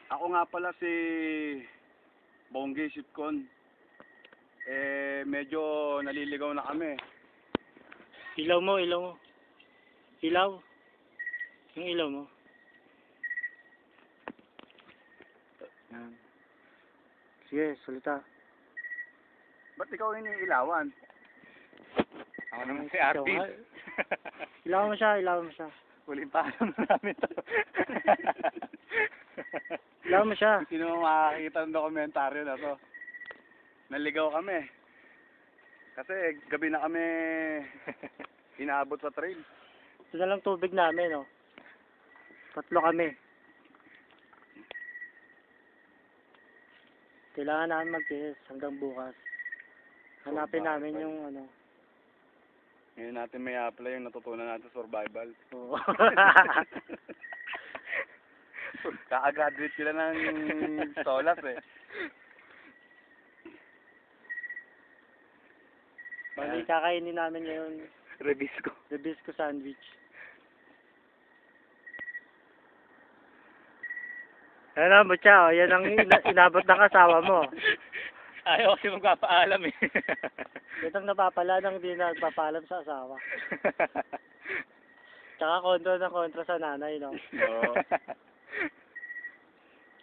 Ako nga pala si Bonggi Sipcon. Medyo naliligaw na kami. Ilaw mo, ilaw mo. Ilaw. Yung ilaw mo. Yan. Sige, salita. Ba't ikaw iniilawan? Ako naman si Arby. Ilaw mo siya, ilaw mo siya. Huling paalam na namin to. Ilaw mo siya. Sino makakita ng dokumentaryo na to? Naligaw kami. Kasi gabi na kami inaabot sa trail. Ito na lang tubig namin, oh. 3 kami. Kailangan namin magtiis hanggang bukas. Hanapin namin yung ano. Ngayon natin may apply yung natutunan natin sa survival. Oo. Kaka-graduate sila ng SOLAS eh. Bali, kakainin namin ngayon. Rebisco. Rebisco sandwich. Ayan ang butya, oh. Yan ang inabot ng asawa mo. Ayaw kasi magpapaalam eh. Ito ang napapala nang di nagpapaalam sa asawa. Tsaka kontra sa nanay, no? Oo.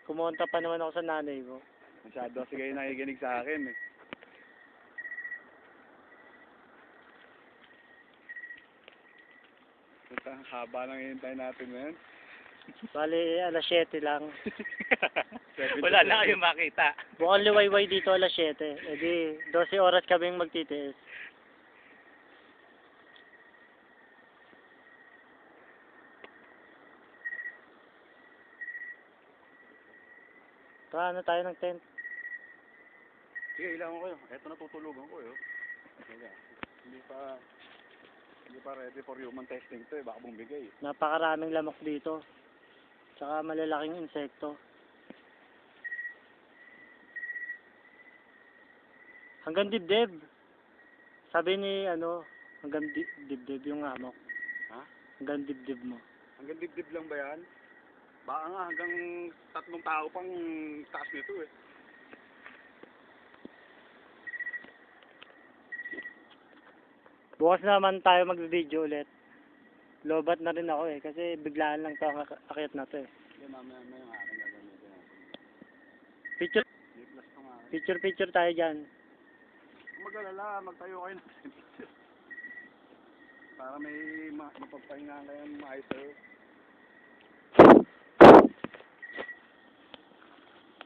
Kumontra pa naman ako sa nanay ko. Masyado kasi kayo nakikinig sa akin eh. Ito, haba lang hintay natin ngayon. Bali, 7:00 lang. Wala na kayong makita. Bukang liwayway dito 7:00. E di, 12 oras kaming magtitiis. Tara, ano tayo ng tent? Sige, ilangan ko yun. Eto natutulugan ko yun. Hindi pa ready for human testing to eh. Baka bumigay. Napakaraming lamok dito. Tsaka malalaking insekto. Hanggang dibdib. Sabi ni hanggang dibdib yung hamok. Ha? Hanggang dibdib mo. Hanggang dibdib lang ba yan? Baka nga hanggang 3 tao pang taas nito eh. Bukas naman tayo mag-video ulit. Lobat na rin ako eh. Kasi biglaan lang to ang akit na to eh. Hindi, mamaya yung aking gagamitin natin. Picture, May plus to nga. picture tayo dyan. Kung mag-alala, magtayo kayo ng picture. Para may mapagpahinga kayong maayos sa'yo.